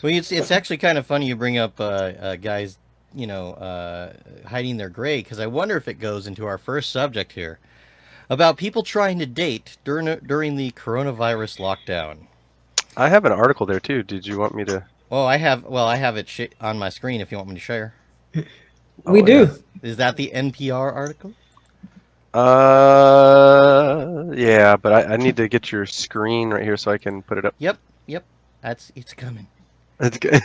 Well, it's actually kind of funny you bring up guys, hiding their gray, because I wonder if it goes into our first subject here about people trying to date during the coronavirus lockdown. I have an article there too. Did you want me to? I have it on my screen if you want me to share. We Oh yeah. do. Is that the NPR article? Yeah, but I need to get your screen right here so I can put it up. Yep, yep. It's coming. That's good.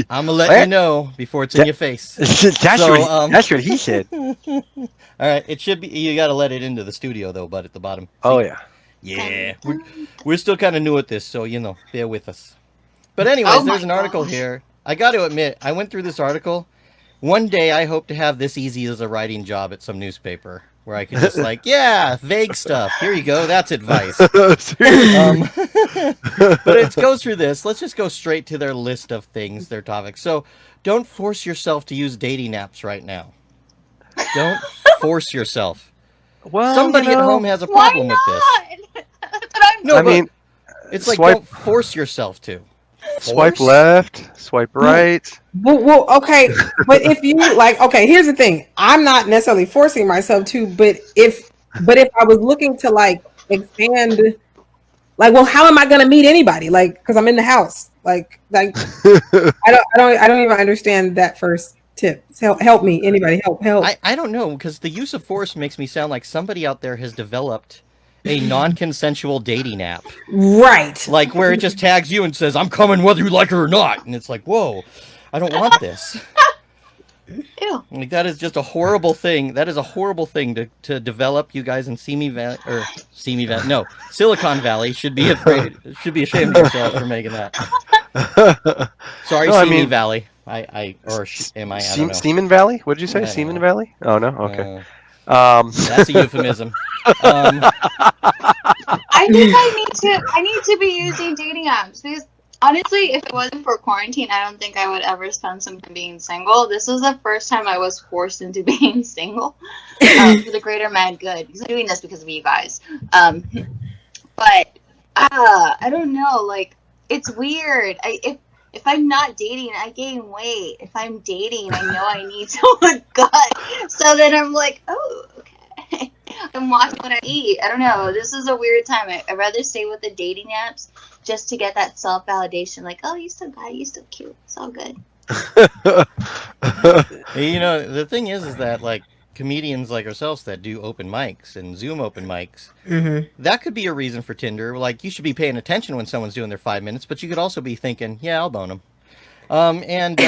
I'm gonna let you What? know before it's in your face. That's So, that's what he said. all right, it should be. You got to let it into the studio though, bud. At the bottom. Oh See? yeah. Yeah, we're still kind of new at this, so bear with us. But anyways, Oh there's my an article gosh. here. I got to admit, I went through this article. One day, I hope to have this easy as a writing job at some newspaper, where I could just yeah, vague stuff. Here you go. That's advice. Seriously. But it goes through this. Let's just go straight to their list of things, their topics. So, don't force yourself to use dating apps right now. Don't force yourself. Well, Somebody at home has a Why problem with this. not? That's what I'm No, I but mean, it's like swipe don't force yourself to. swipe Force? left, swipe right. Well, okay, but if you like, okay, here's the thing. I'm not necessarily forcing myself to, but if I was looking to like expand, like, well, how am I going to meet anybody? Like, because I'm in the house. Like I don't even understand that first tip. So help me, anybody, help. I don't know, because the use of force makes me sound like somebody out there has developed a non-consensual dating app, Right. like where it just tags you and says, "I'm coming whether you like it or not," and it's like, whoa, I don't want this. Ew. Like that is just a horrible thing. That is a horrible thing to develop. You guys in Silicon Valley should be ashamed of yourself for making that. Sorry, No, I Simi mean, Valley. Am I? I don't know. Seaman Valley? What did you I say? don't Seaman know. Valley? Oh no. Okay. That's a euphemism. Um, I think I need to be using dating apps because honestly, if it wasn't for quarantine, I don't think I would ever spend some time being single. This was the first time I was forced into being single for the greater mad good. Because I'm doing this because of you guys. But I don't know. Like it's weird. If I'm not dating, I gain weight. If I'm dating, I know I need to look good. So then I'm like, oh, okay. I'm watching what I eat. I don't know. This is a weird time. I'd rather stay with the dating apps just to get that self validation. Like, oh, you still got it. You still cute. It's all good. the thing is that like comedians like ourselves that do open mics and Zoom open mics, that could be a reason for Tinder. Like you should be paying attention when someone's doing their 5 minutes, but you could also be thinking, yeah, I'll bone them. And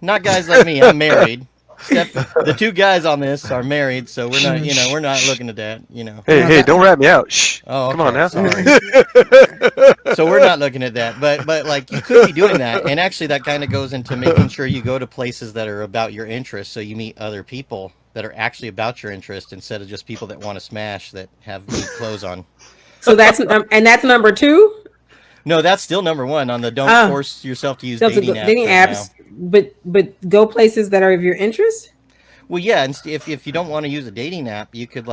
not guys like me. I'm married. The two guys on this are married, so we're not looking at that. Hey, don't rat me out. Shh. Oh, Come on okay, now. sorry. So we're not looking at that, but like you could be doing that, and actually that kind of goes into making sure you go to places that are about your interest, so you meet other people that are actually about your interest instead of just people that want to smash that have neat clothes on. So that's number two. No, that's still number one on the don't force yourself to use So dating apps. dating right apps, now. but go places that are of your interest. Well, yeah, and if you don't want to use a dating app, you could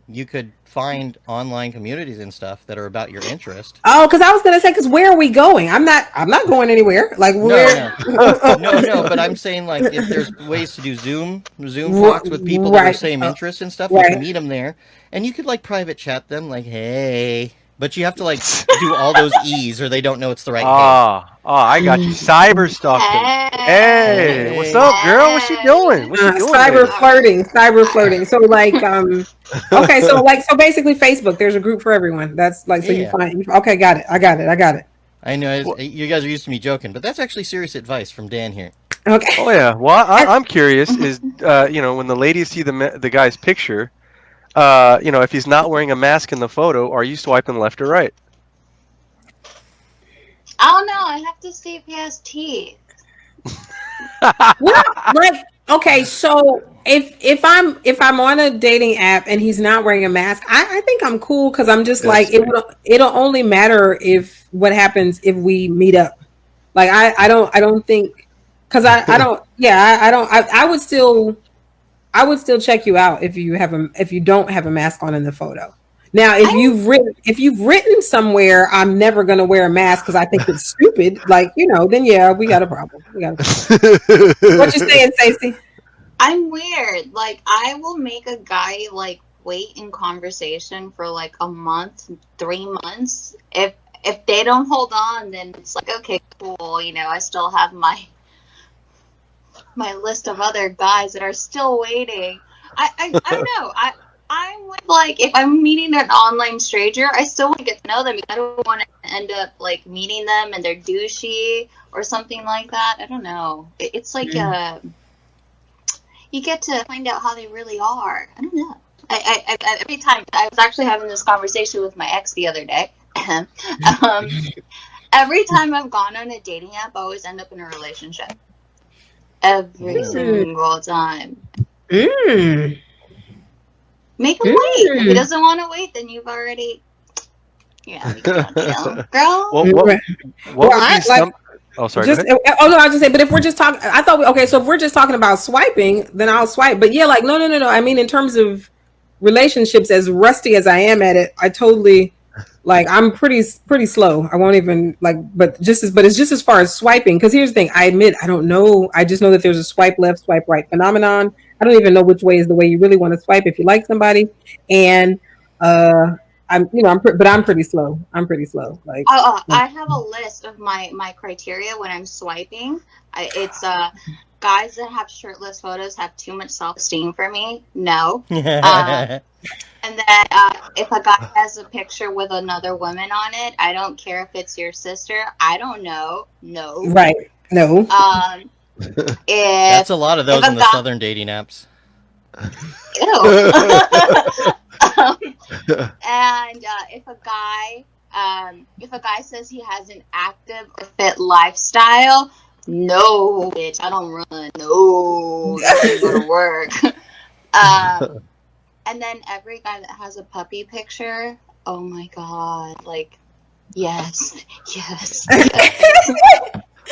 you could find online communities and stuff that are about your interest. Oh, because I was gonna say, because where are we going? I'm not going anywhere. Like where? No. But I'm saying like if there's ways to do Zoom talks with people that are same interests and stuff, you can meet them there, and you could like private chat them like, hey. But you have to like do all those E's, or they don't know it's the right. I got you. Cyber stalking. Hey, what's up, girl? What you doing? What you doing? Cyber flirting. So like, okay, so basically, Facebook. There's a group for everyone. That's like, so you find. Okay, got it. I got it. I know you guys are used to me joking, but that's actually serious advice from Dan here. Okay. Oh yeah. Well, I'm curious. Is when the ladies see the guy's picture, if he's not wearing a mask in the photo, are you swiping left or right? I don't know. I have to see if he has teeth. Well, like, okay, so if I'm on a dating app and he's not wearing a mask, I think I'm cool because I'm just like it'll only matter if what happens if we meet up. Like I don't think because I don't I would still check you out if you don't have a mask on in the photo. Now, if you've written somewhere, I'm never going to wear a mask because I think it's stupid. Like, then yeah, we got a problem. What you saying, Stacey? I'm weird. Like, I will make a guy like wait in conversation for like a month, 3 months. If they don't hold on, then it's like, okay, cool. I still have my list of other guys that are still waiting. I don't know. I would like, if I'm meeting an online stranger, I still want to get to know them. I don't want to end up like meeting them and they're douchey or something like that. I don't know. It's like you get to find out how they really are. I don't know. I every time, I was actually having this conversation with my ex the other day. Every time I've gone on a dating app, I always end up in a relationship. Every single time. Make him wait. If he doesn't want to wait, then you've already, we can girl. What would be some? Oh, sorry. I was just saying. But if we're just talking, I thought, so if we're just talking about swiping, then I'll swipe. But yeah, like no. I mean, in terms of relationships, as rusty as I am at it, I totally, like, I'm pretty slow. I won't even but it's just as far as swiping. Because here's the thing, I admit I don't know. I just know that there's a swipe left, swipe right phenomenon. I don't even know which way is the way you really want to swipe if you like somebody. And I'm pretty slow. Like, I have a list of my criteria when I'm swiping. It's guys that have shirtless photos have too much self-esteem for me. No. And then if a guy has a picture with another woman on it, I don't care if it's your sister. I don't know. No. Right. No. That's a lot of those in the southern dating apps. Ew. And if a guy says he has an active or fit lifestyle, no, bitch, I don't run. No, that ain't gonna work. And then every guy that has a puppy picture, oh my god, like, yes.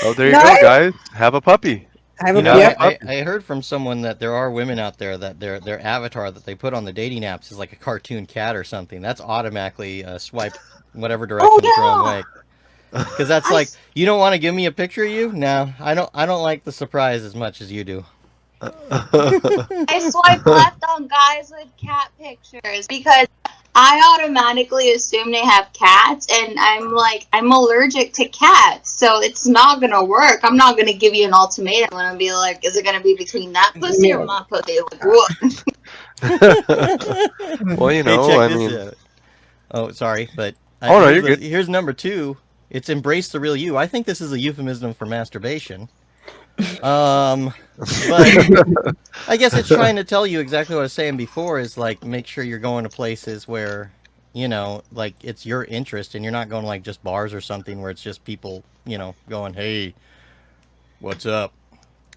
Oh, there you go, guys. Have a puppy. I heard from someone that there are women out there that their avatar that they put on the dating apps is like a cartoon cat or something. That's automatically swipe whatever direction the wrong way. Because that's like, you don't want to give me a picture of you? No, I don't like the surprise as much as you do. I swipe left on guys with cat pictures because I automatically assume they have cats, and I'm allergic to cats, so it's not gonna work. I'm not gonna give you an ultimatum and be like, is it gonna be between that pussy or my pussy? Like, what? Well, I mean, oh, sorry, but no, you're good. Here's number 2. It's embrace the real you. I think this is a euphemism for masturbation. But I guess it's trying to tell you exactly what I was saying before, is like, make sure you're going to places where, like, it's your interest, and you're not going to like just bars or something where it's just people, going, hey, what's up?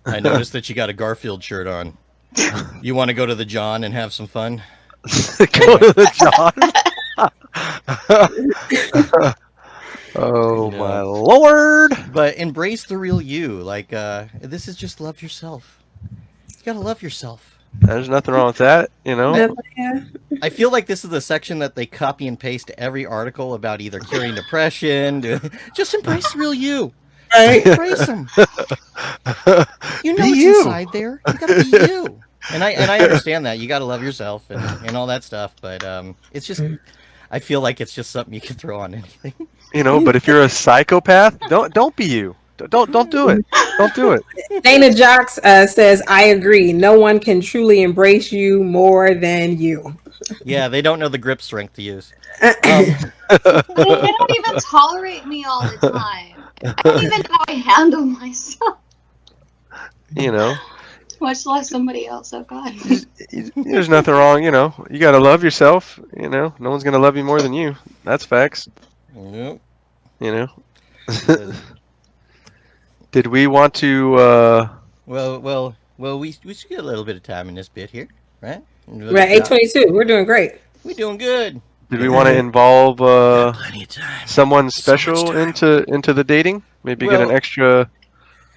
I noticed that you got a Garfield shirt on. You want to go to the John and have some fun? Go to the John. Oh, my Lord. But embrace the real you. Like, this is just love yourself. You gotta love yourself. There's nothing wrong with that, I feel like this is the section that they copy and paste to every article about either curing depression. Just embrace the real you. Right. Embrace them. You know what's inside there. You gotta be you. And I understand that. You gotta love yourself and all that stuff. But it's just, I feel like it's just something you can throw on anything. But if you're a psychopath, don't be you. Don't do it. Don't do it. Dana Jocks says, I agree. No one can truly embrace you more than you. Yeah, they don't know the grip strength to use. They don't even tolerate me all the time. I don't even know how I handle myself. Much less somebody else. Oh, God. There's nothing wrong, You got to love yourself, No one's going to love you more than you. That's facts. Yep. Did we want to? Well, we should get a little bit of time in this bit here, right? Right, 8:22. We're doing great. We're doing good. Did we want to involve plenty of time. someone special into the dating? Maybe get an extra.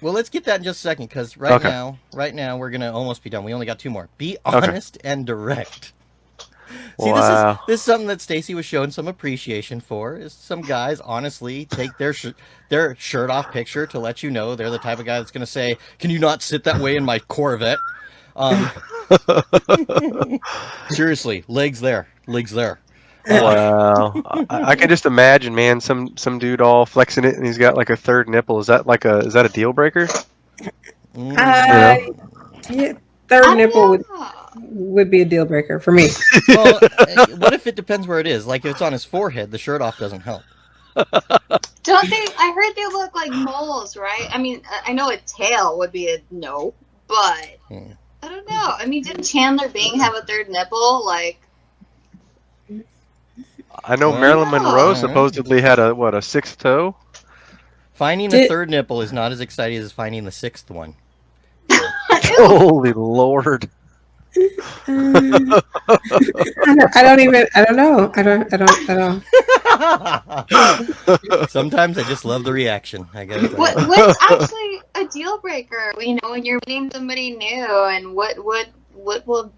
Well, let's get that in just a second, because right now we're gonna almost be done. We only got 2 more. Be honest and direct. See, Wow. this is something that Stacy was showing some appreciation for. Is some guys honestly take their shirt off picture to let you know they're the type of guy that's going to say, "Can you not sit that way in my Corvette?" Um, seriously, legs there. Wow. I can just imagine, man, some dude all flexing it and he's got like a third nipple. Is that a deal breaker? Yeah, third I nipple don't know. would be a deal breaker for me. Well, what if it depends where it is? Like if it's on his forehead, the shirt off doesn't help. Don't they? I heard they look like moles, right? I mean, I know a tail would be a no, but Hmm. I don't know. I mean, didn't Chandler Bing have a third nipple? Like, I know Well, Marilyn no. Monroe supposedly had a sixth toe. Finding a Did- third nipple is not as exciting as finding the sixth one. Holy Lord. I don't know. Sometimes I just love the reaction. I guess. what's actually a deal breaker? You know, when you're meeting somebody new, and what will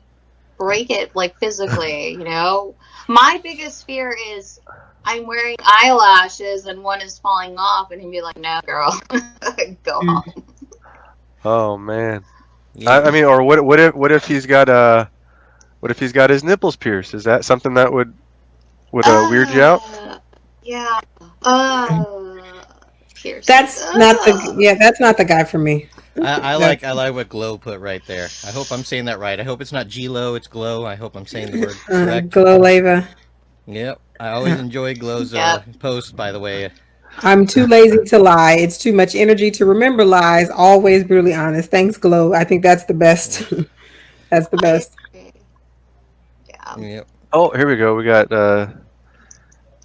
break it, like physically? You know, my biggest fear is I'm wearing eyelashes and one is falling off, and he'd be like, "No, girl, go home." Oh man. Yeah. I mean, or what if he's got his nipples pierced? Is that something that would weird you out? Yeah. Pierce. That's not the guy for me. I like what Glow put right there. I hope I'm saying that right. I hope it's not G-Lo, it's Glow. I hope I'm saying the word correct. Glow Lava. Yep. I always enjoy Glow's Yep. post, by the way. I'm too lazy to lie. It's too much energy to remember lies. Always brutally honest. Thanks, Glow. I think that's the best. That's the best. Yeah. Yep. Oh, here we go. We got Ian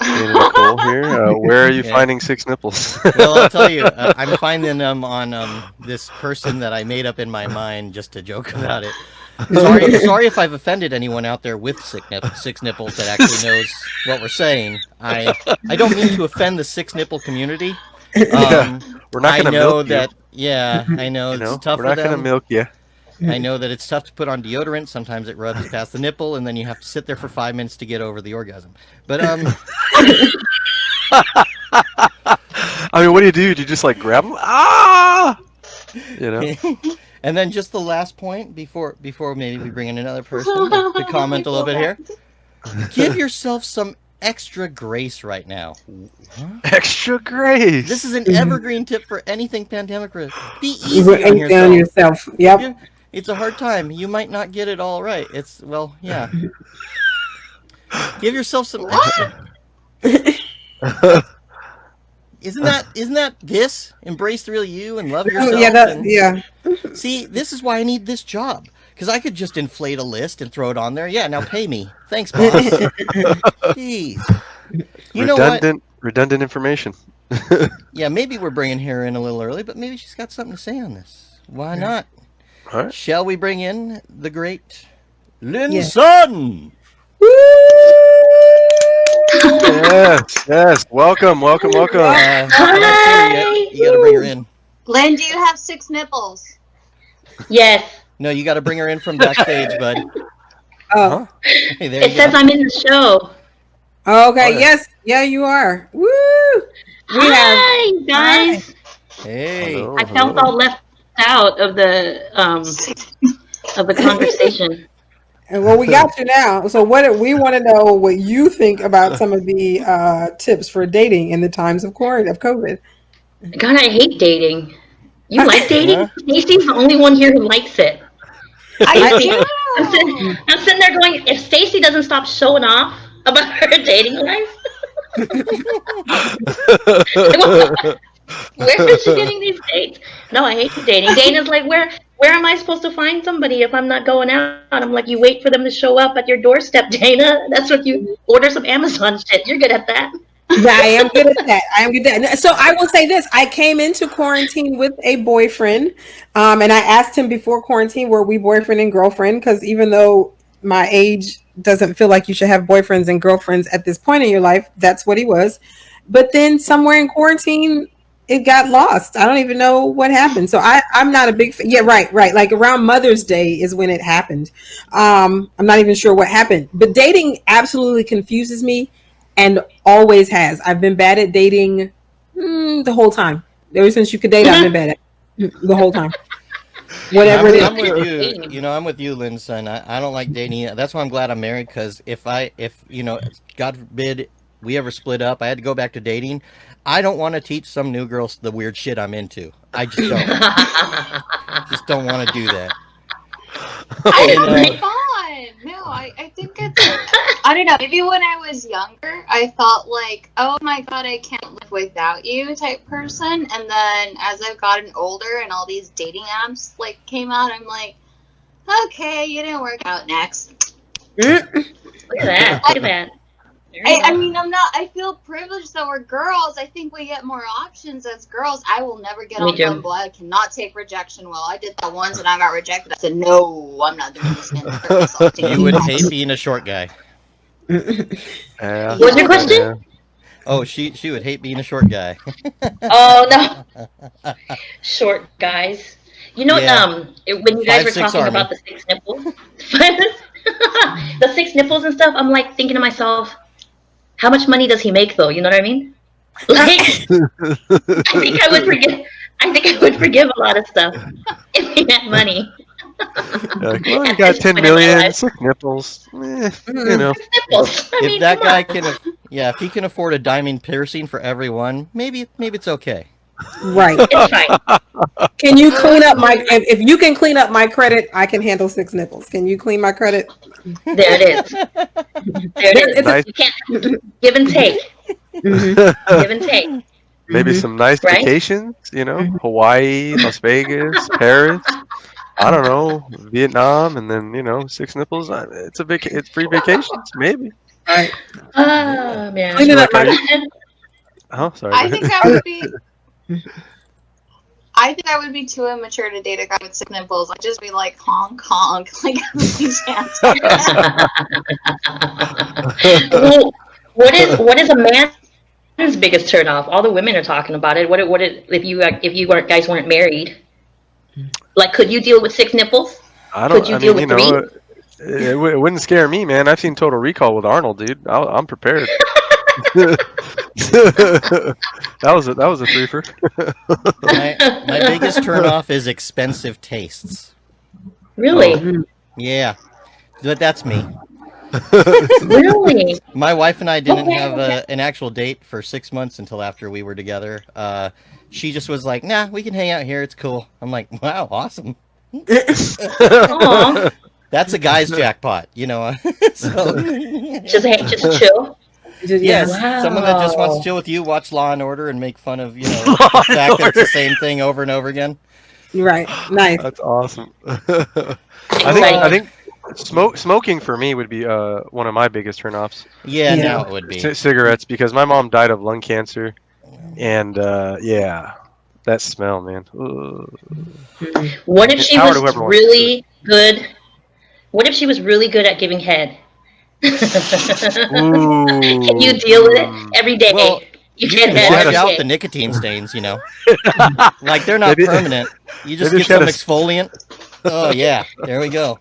and Nicole here. Where are you Yeah. finding six nipples? Well, I'll tell you, I'm finding them on this person that I made up in my mind just to joke about it. Sorry if I've offended anyone out there with six nipples that actually knows what we're saying. I don't mean to offend the six nipple community. Yeah. We're not I going to know milk that. Yeah, I know you. it's tough We're for not going to them. milk you. I know that it's tough to put on deodorant. Sometimes it rubs past the nipple, and then you have to sit there for 5 minutes to get over the orgasm. But I mean, what do? Do you just like grab them? Ah! You know. and then just the last point before maybe we bring in another person to comment a little bit here. Give yourself some extra grace right now. Huh? Extra grace. This is an evergreen tip for anything pandemic related. Be easy You on on yourself. yourself. Yep. It's a hard time. You might not get it all right. Yeah. Give yourself some. Isn't that this? Embrace the real you and love yourself. Yeah. See, this is why I need this job. Because I could just inflate a list and throw it on there. Yeah, now pay me. Thanks, boss. Jeez. You know what? Redundant information. Yeah, maybe we're bringing her in a little early, but maybe she's got something to say on this. Why not? All right. Shall we bring in the great Lynn Yeah. Sun? Yes. Welcome. I'm not sure yet. You gotta bring her in. Lynn, do you have 6 nipples? Yes. No, you gotta bring her in from backstage, bud. Oh. Hey, there It you says go. I'm in the show. Okay. Oh, yeah. Yes. Yeah, you are. Woo. Hi, guys. Hey. Hello, I felt hello. all left out of the conversation. And well, we got you now. So we want to know what you think about some of the tips for dating in the times of COVID. God, I hate dating. You like dating? Huh? Stacey's the only one here who likes it. I do. I'm sitting there going, if Stacey doesn't stop showing off about her dating life, where is she getting these dates? No, I hate dating. Dana's like, where am I supposed to find somebody if I'm not going out? I'm like, you wait for them to show up at your doorstep, Dana. That's what you order some Amazon shit. You're good at that. Yeah, I am good at that. So I will say this: I came into quarantine with a boyfriend, and I asked him before quarantine, were we boyfriend and girlfriend? Because even though my age doesn't feel like you should have boyfriends and girlfriends at this point in your life, that's what he was. But then somewhere in quarantine, it got lost. I don't even know what happened. So I'm not a big yeah, right. Like around Mother's Day is when it happened. I'm not even sure what happened. But dating absolutely confuses me and always has. I've been bad at dating the whole time. Ever since you could date, I've been bad at the whole time. Whatever it I'm is. with you. You know, I'm with you, Lynn, son. I don't like dating. That's why I'm glad I'm married. Because if you know, God forbid we ever split up, I had to go back to dating. I don't want to teach some new girls the weird shit I'm into. I just don't. Just don't want to do that. I You know, know, it's fun. No, I think it's. I don't know. Maybe when I was younger, I felt like, oh my god, I can't live without you type person. And then as I've gotten older and all these dating apps like came out, I'm like, okay, you didn't work out. Next. Look at that. Look at that. There you I go. mean, I'm not. I feel privileged that we're girls. I think we get more options as girls. I will never get Me on too. Bumble. I cannot take rejection. Well, I did that once and I got rejected. I said, no, I'm not doing this again. you would hate being a short guy. Yeah. What's your question? Yeah. Oh, she would hate being a short guy. Oh no, short guys. You know, Yeah. when you guys were 5'6" talking Army. about the 6 nipples, the 6 nipples and stuff, I'm like thinking to myself, how much money does he make though? You know what I mean? Like, I think I would forgive. I think I would forgive a lot of stuff if he had money. You're like, well, you At got this 10 point in my million, life. 6 nipples. You know. 6 nipples. I If mean, that come guy on. can, if he can afford a diamond piercing for everyone, maybe it's okay. Right. It's fine. Can you clean up my if you can clean up my credit, I can handle 6 nipples. Can you clean my credit? There it is. There it is. Nice. You can't give and take. Mhm. Give and take. Maybe Mhm. some nice Right? vacations, you know, Hawaii, Las Vegas, Paris. I don't know, Vietnam, and then 6 nipples. It's free vacations, maybe. Right. Oh man. Cleaning up Like, my are you- Oh, sorry. I go think ahead. I would be. I think I would be too immature to date a guy with 6 nipples. I'd just be like honk honk, like these hands. Well, what is a man's biggest turnoff? All the women are talking about it. If you guys weren't married? Like, could you deal with 6 nipples? I don't. Could you I deal mean, with it wouldn't scare me, man. I've seen Total Recall with Arnold, dude. I'm prepared. that was a threefer. My biggest turnoff is expensive tastes. Really? Yeah, but that's me. Really? My wife and I didn't Okay, have okay. an actual date for 6 months until after we were together. She just was like, "Nah, we can hang out here. It's cool." I'm like, "Wow, awesome." Aw. That's a guy's jackpot, so, Just chill. yes, Wow. someone that just wants to chill with you, watch Law and Order, and make fun of the fact that it's the same thing over and over again. Right. Nice. That's awesome. I think smoking for me would be one of my biggest turnoffs. Yeah, Yeah. now it would be. Cigarettes, because my mom died of lung cancer, and yeah, that smell, man. Ugh. What if she Howard, was whoever wants really good? What if she was really good at giving head? Can you deal with it every day? Well, you You get can head wash every out day. the nicotine stains, like they're not Maybe- permanent. You just maybe get some she had a- exfoliant. Oh yeah, there we go.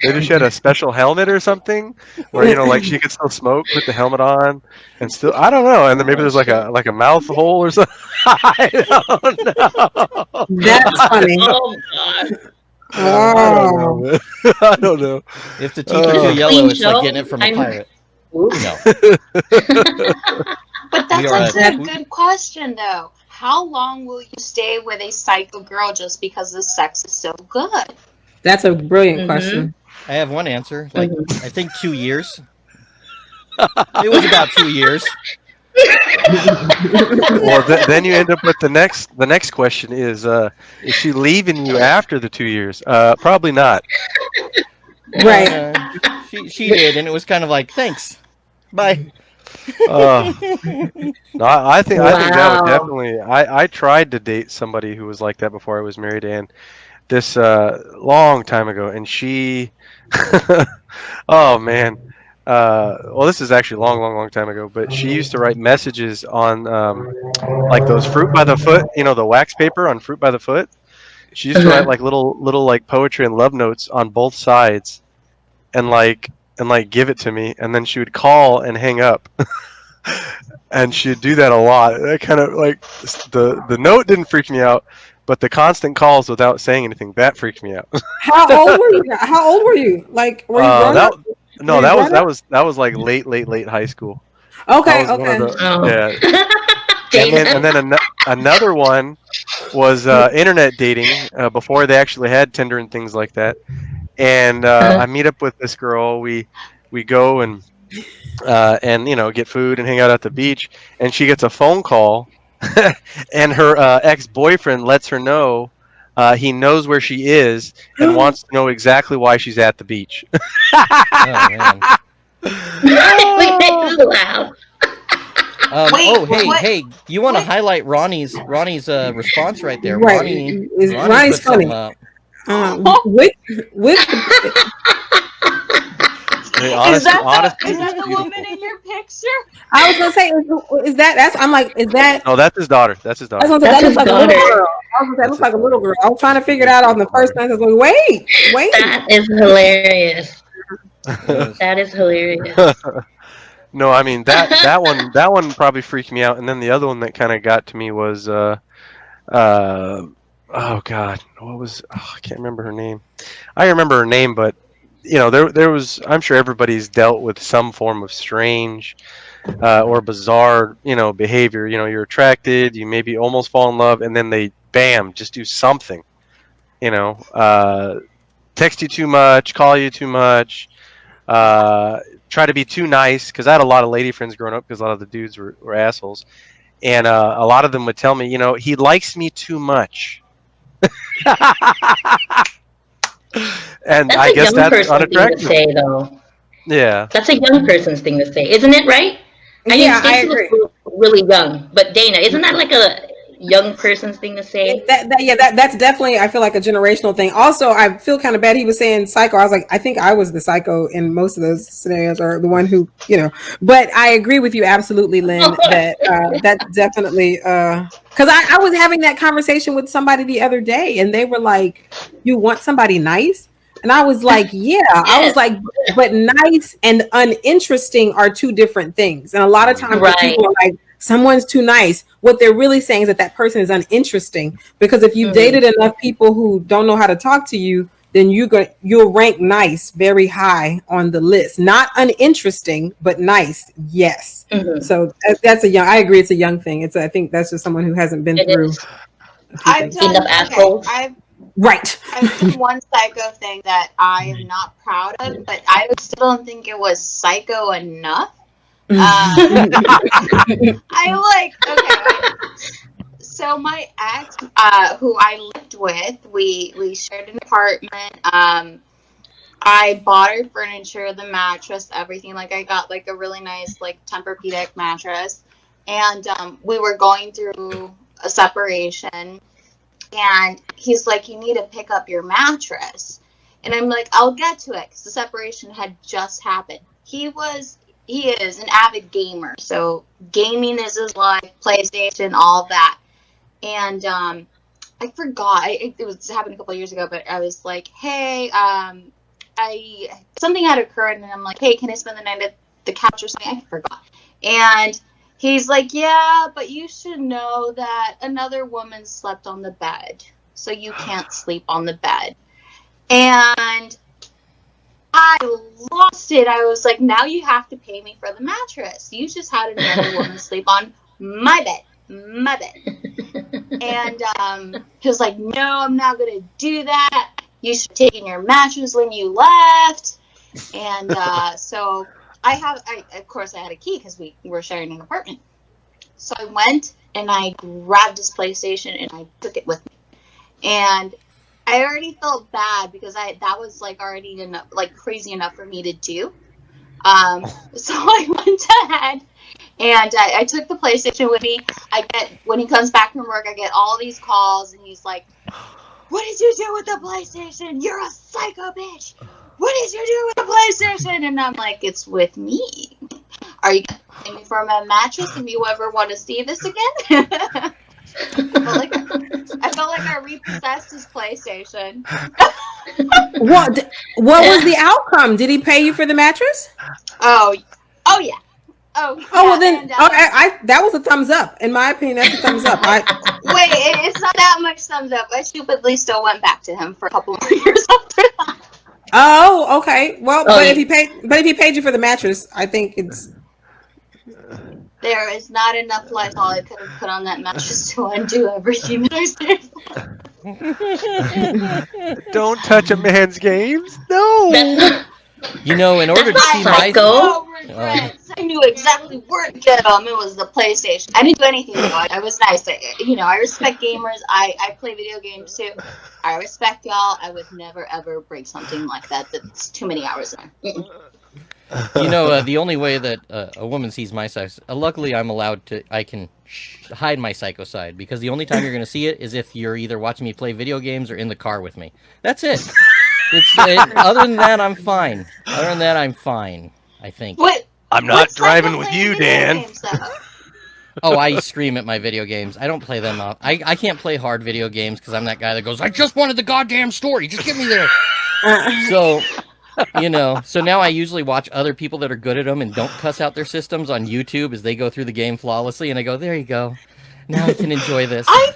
Maybe she had a special helmet or something, where like she could still smoke, put the helmet on, and still I don't know. And then maybe there's like a mouth hole or something. I don't know. That's funny. Oh God! Oh. I don't know. If the teeth are too Clean yellow, it's like show? getting it from a I'm- pirate. Oops. No. But that's We are also a- a good question, though. How long will you stay with a psycho girl just because the sex is so good? That's a brilliant Mhm. question. I have one answer. I think 2 years. It was about 2 years. Well, then you end up with the next question is she leaving you after the 2 years? Probably not. Right. She did, and it was kind of like, thanks, bye. No, I think that would Wow. definitely. I tried to date somebody who was like that before I was married, and this long time ago, and she, oh man, well, this is actually a long time ago, but she used to write messages on like those fruit by the foot, the wax paper on fruit by the foot. She used to write like little like poetry and love notes on both sides, and give it to me, and then she would call and hang up. And she'd do that a lot. That kind of like the note didn't freak me out, but the constant calls without saying anything, that freaked me out. How old were you? How old were you? Like, were you grown up? No, that was like late high school. Okay, That was one okay. of the- yeah. Dana. And then another one was internet dating before they actually had Tinder and things like that. And I meet up with this girl. We go and get food and hang out at the beach. And she gets a phone call, and her ex-boyfriend lets her know he knows where she is and wants to know exactly why she's at the beach. Oh man. Wow. Wait, Hey! You want to highlight Ronnie's response right there? Right. Ronnie's put funny. With Honest, is that the woman in your picture? I was gonna say, is that? I'm like, is that? No, that's his daughter. That's his daughter. I was gonna say, That's that looks his like a little daughter. girl. I was gonna say, that looks like a little girl. I was trying to figure it out on the first night. I was like, wait. That is hilarious. That is hilarious. No, I mean that one probably freaked me out, and then the other one that kind of got to me was oh god, I can't remember her name. I remember her name, but there was, I'm sure everybody's dealt with some form of strange or bizarre behavior. You're attracted, you maybe almost fall in love, and then they just do something. Text you too much, call you too much. Try to be too nice, because I had a lot of lady friends growing up because a lot of the dudes were assholes, and a lot of them would tell me, he likes me too much. And That's I a guess young that's person thing to unattractive. say, though. Yeah. That's a young person's thing to say, isn't it? Right? Yeah, I Stacey agree. was really young, but Dana, isn't that like a young person's thing to say? That's definitely, I feel like, a generational thing. Also, I feel kind of bad. He was saying psycho. I was like, I think I was the psycho in most of those scenarios, or the one who, But I agree with you absolutely, Lynn. That definitely, because I was having that conversation with somebody the other day, and they were like, "You want somebody nice?" And I was like, yeah. I was like, but nice and uninteresting are two different things. And a lot of times when people are like, someone's too nice, what they're really saying is that person is uninteresting. Because if you've dated enough people who don't know how to talk to you, then you'll rank nice very high on the list. Not uninteresting, but nice. Yes. So I agree. It's a young thing. I think that's just someone who hasn't been through. I've done Right. I've done one psycho thing that I am not proud of, but I still don't think it was psycho enough. So my ex, who I lived with, we shared an apartment. I bought her furniture, the mattress, everything. Like, I got like a really nice like Tempur-Pedic mattress, and we were going through a separation. And he's like, you need to pick up your mattress. And I'm like, I'll get to it, because the separation had just happened. He is an avid gamer. So gaming is his life, PlayStation, all that. And I forgot. It was happened a couple of years ago, but I was like, hey, something had occurred. And I'm like, hey, can I spend the night at the couch or something? I forgot. And he's like, yeah, but you should know that another woman slept on the bed, so you can't sleep on the bed. And I lost it. I was like, now you have to pay me for the mattress. You just had another woman sleep on my bed. And he was like, no, I'm not going to do that. You should have taken your mattress when you left. And so... of course I had a key because we were sharing an apartment. So I went and I grabbed his PlayStation and I took it with me. And I already felt bad because that was like already enough, like crazy enough for me to do. So I went ahead and I took the PlayStation with me. When he comes back from work, I get all these calls and he's like, what did you do with the PlayStation? You're a psycho bitch. what did you do with the PlayStation? And I'm like, it's with me. Are you going to pay me for my mattress if you ever want to see this again? I felt like I repossessed his PlayStation. What was the outcome? Did he pay you for the mattress? Oh yeah. Oh well then, and, I that was a thumbs up. In my opinion, that's a thumbs up. Wait, it's not that much thumbs up. I stupidly still went back to him for a couple more years after that. Oh, okay. Well, but if he paid you for the mattress, I think it's. There is not enough Lysol I could have put on that mattress to undo everything that I said. Don't touch a man's games. No. You know, in order to That's see not my psycho. No regrets. I knew exactly where to get them. It was the PlayStation. I didn't do anything to it. I was nice. I respect gamers. I play video games too. I respect y'all. I would never ever break something like that. That's too many hours in. You know, the only way that a woman sees my sex, luckily I'm allowed to, I can hide my psycho side, because the only time you're going to see it is if you're either watching me play video games or in the car with me. That's it. Other than that, I'm fine. Other than that, I'm fine, I think. What? I'm not driving with you, Dan. Oh, I scream at my video games. I don't play them off. I can't play hard video games because I'm that guy that goes, I just wanted the goddamn story. Just get me there. So... so now I usually watch other people that are good at them and don't cuss out their systems on YouTube as they go through the game flawlessly, and I go, there you go. Now I can enjoy this. I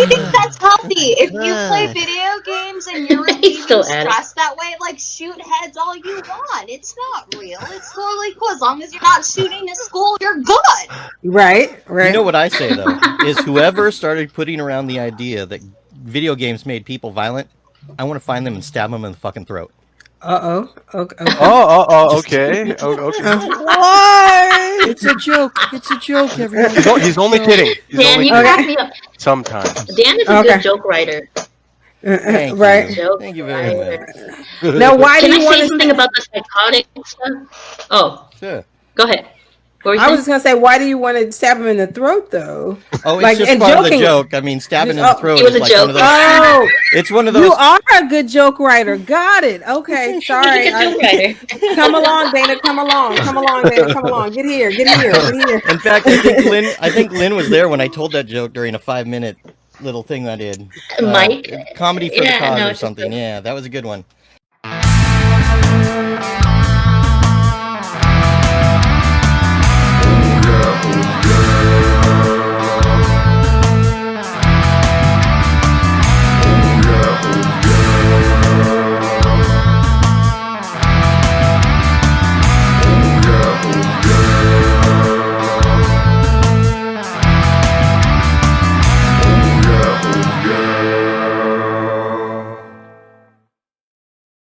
think that's healthy. If you play video games and you're relieving stress that way, like, shoot heads all you want. It's not real. It's totally cool. As long as you're not shooting at school, you're good. Right. You know what I say, though, is whoever started putting around the idea that video games made people violent, I want to find them and stab them in the fucking throat. Okay. Okay. Okay. Why? It's a joke. It's a joke, everyone. He's only kidding. Dan, you crack me up. Sometimes. Dan is a good joke writer. Right. Thank you very much. Now, why Can do I you want say to something about the psychotic stuff? Oh, Sure. go ahead. What were you I was saying? just gonna say, why do you want to stab him in the throat, though? Oh, it's Like, just and part of the joking. joke. I mean, stabbing in Oh, the throat it was is a like one joke. of those. Oh, It's one of those. you are a good joke writer. Got it. Okay, sorry. He's a good joke writer. Come along, Dana. Come along, Dana. Come along. Get here. Get here. In fact, I think Lynn was there when I told that joke during a 5-minute little thing I did. Mike? Comedy for the Yeah, cause no, or it's something. just- Yeah, that was a good one.